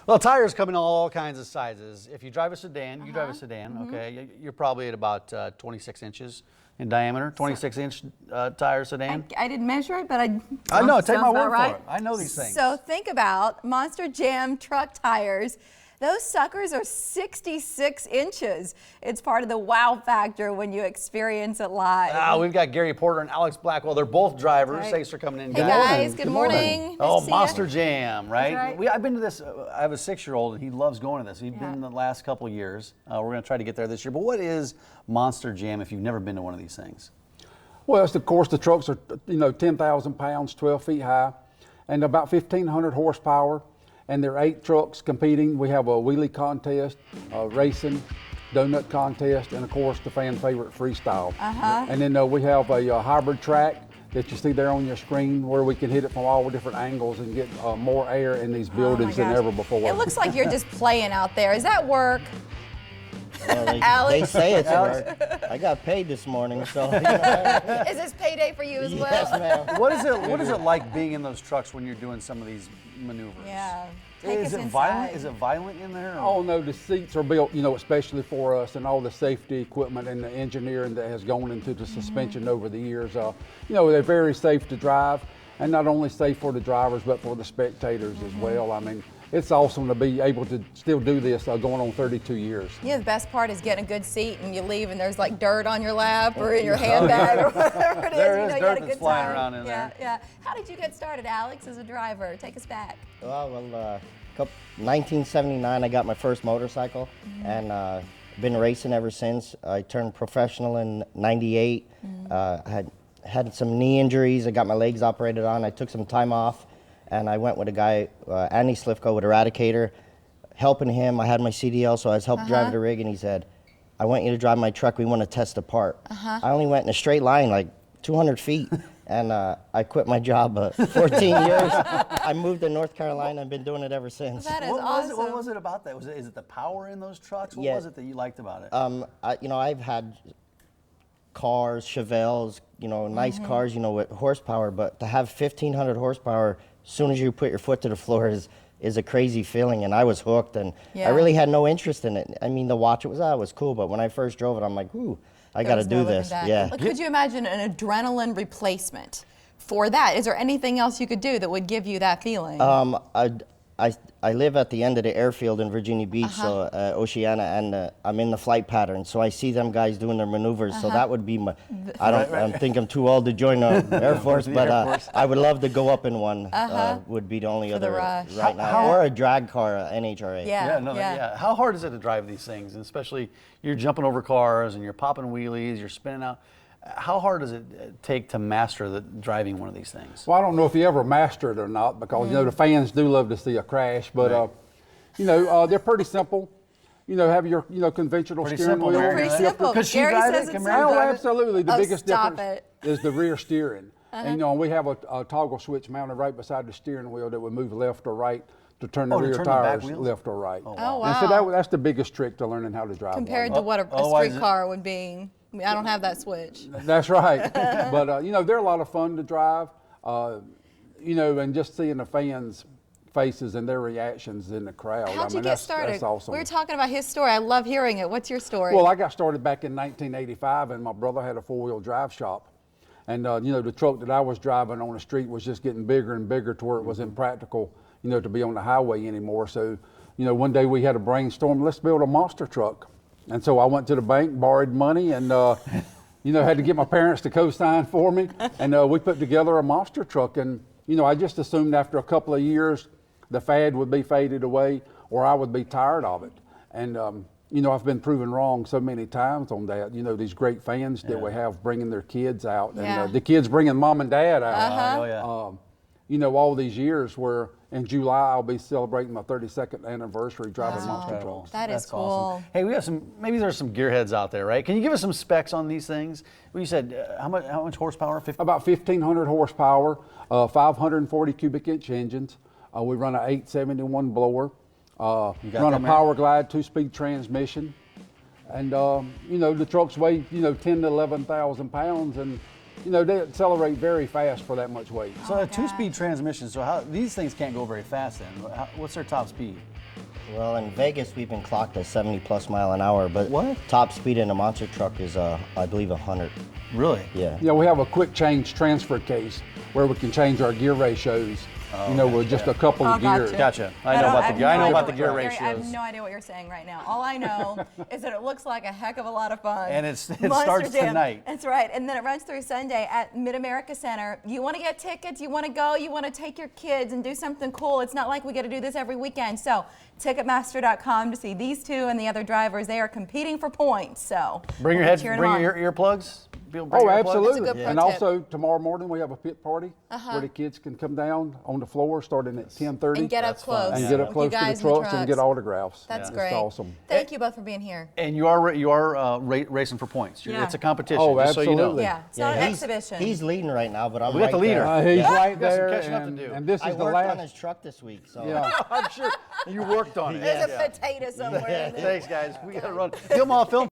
Well, tires come in all kinds of sizes. If you drive a sedan, you drive a sedan, okay, you're probably at about 26 inches in diameter, 26-inch tire sedan. I didn't measure it, but I know, take my word right. for it. I know these things. So think about Monster Jam truck tires. Those suckers are 66 inches. It's part of the wow factor when you experience it live. We've got Gary Porter and Alex Blackwell. They're both drivers. Right. Thanks for coming in, Hey guys, good morning. Oh, Nice to see Monster you. Jam, right? Right. I've been to this. I have a 6-year-old, and he loves going to this. He's been the last couple of years. We're going to try to get there this year. But what is Monster Jam if you've never been to one of these things? Well, of course, the trucks are 10,000 pounds, 12 feet high, and about 1,500 horsepower. And there are 8 trucks competing. We have a wheelie contest, a racing, donut contest, and of course the fan favorite freestyle. And then we have a hybrid track that you see there on your screen where we can hit it from all different angles and get more air in these buildings than ever before. It looks like you're just playing out there. Is that work? Well, they Alex? say it's work. I got paid this morning, so. Is this payday for you as well? Yes, ma'am. What is it like being in those trucks when you're doing some of these maneuvers? Yeah. Take Is us it inside. violent? Is it violent in there? Oh no, the seats are built, especially for us, and all the safety equipment and the engineering that has gone into the suspension over the years. They're very safe to drive, and not only safe for the drivers, but for the spectators as well. I mean, it's awesome to be able to still do this going on 32 years. Yeah, the best part is getting a good seat and you leave and there's like dirt on your lap or in your handbag or whatever it is. There is you dirt had a that's good flying time. around in yeah, there. Yeah. How did you get started, Alex, as a driver? Take us back. 1979, I got my first motorcycle, and been racing ever since. I turned professional in '98. I had some knee injuries. I got my legs operated on. I took some time off, and I went with a guy, Andy Slifko, with Eradicator, helping him. I had my CDL, so I was helping drive the rig, and he said, I want you to drive my truck. We want to test apart. I only went in a straight line, like 200 feet. And I quit my job 14 years. I moved to North Carolina. I've been doing it ever since. That is What awesome. was it about that? Is it the power in those trucks? What Yeah. was it that you liked about it? I've had cars, Chevelles, nice cars, with horsepower, but to have 1,500 horsepower, as soon as you put your foot to the floor is a crazy feeling, and I was hooked, and I really had no interest in it. I mean, the watch, it was cool, but when I first drove it, I'm like, ooh, I got to do this. Yeah. Like, could you imagine an adrenaline replacement for that? Is there anything else you could do that would give you that feeling? I live at the end of the airfield in Virginia Beach, so Oceana, and I'm in the flight pattern, so I see them guys doing their maneuvers. So that would be my. I think I'm too old to join the Air Force, but I would love to go up in one. Would be the only other rush. right now, or a drag car, NHRA. Yeah. How hard is it to drive these things? And especially you're jumping over cars and you're popping wheelies, you're spinning out. How hard does it take to master driving one of these things? Well, I don't know if you ever master it or not, because the fans do love to see a crash, but they're pretty simple. Have your conventional Pretty steering simple, wheel. Mary. Pretty simple. Could she Gary drive says it? it's Can Mary simple. Oh, drive it? absolutely. The biggest stop difference it. is the rear steering. And we have a toggle switch mounted right beside the steering wheel that would move left or right to turn the to rear turn the back tires wheels? left or right. Oh, And so wow. that's the biggest trick to learning how to drive. Compared one. to what a Otherwise street car would be. I mean, I don't have that switch. That's right. But they're a lot of fun to drive. And just seeing the fans' faces and their reactions in the crowd. How'd you get started? That's awesome. We were talking about his story. I love hearing it. What's your story? Well, I got started back in 1985, and my brother had a four-wheel drive shop. And, the truck that I was driving on the street was just getting bigger and bigger to where it was impractical, to be on the highway anymore. So, one day we had a brainstorm, let's build a monster truck. And so I went to the bank, borrowed money, and, had to get my parents to co-sign for me. And we put together a monster truck. And, I just assumed after a couple of years, the fad would be faded away, or I would be tired of it. And, I've been proven wrong so many times on that. These great fans that we have bringing their kids out, and the kids bringing mom and dad out. All these years where in July I'll be celebrating my 32nd anniversary driving monster trucks. That is That's cool. awesome. Hey, we have maybe there's some gearheads out there, right? Can you give us some specs on these things? Well, you said how much horsepower? About 1,500 horsepower, 540 cubic inch engines. We run an 871 blower. Run a Power Glide 2-speed transmission. And, the trucks weigh, 10 to 11,000 pounds, and, they accelerate very fast for that much weight. So a 2-speed transmission, so these things can't go very fast then. What's their top speed? Well, in Vegas, we've been clocked at 70+ mile an hour, but What? top speed in a monster truck is, I believe, 100. Really? Yeah. Yeah, we have a quick change transfer case where we can change our gear ratios, with just a couple of gears. Gotcha. I know about the gear. I know about the gear I have ratios. no idea what you're saying right now. All I know is that it looks like a heck of a lot of fun. And it Monster starts Jam. tonight. That's right. And then it runs through Sunday at Mid-America Center. You want to get tickets, you want to go, you want to take your kids and do something cool. It's not like we get to do this every weekend. So Ticketmaster.com to see these two and the other drivers. They are competing for points. So Bring your we'll be head, cheering bring them your on. earplugs. Bring your earplugs. Absolutely. That's a good pro And tip. also tomorrow morning we have a pit party where the kids can come down on the floor starting at 10:30 And get up close. and get up with close you to guys the in trucks and get autographs. That's It's great. awesome. Thank you both for being here. And you are racing for points. Yeah. It's a competition. Oh, just so you know. absolutely. Yeah, it's not an exhibition. He's leading right now, but I'm We got right the leader. there. He's Yeah. right We got some there, catching up to do. and this I is the worked on last. his truck this week, so. Yeah. I'm sure you worked on it. There's a potato somewhere in there. Thanks, guys. We got to run. Give them all a film.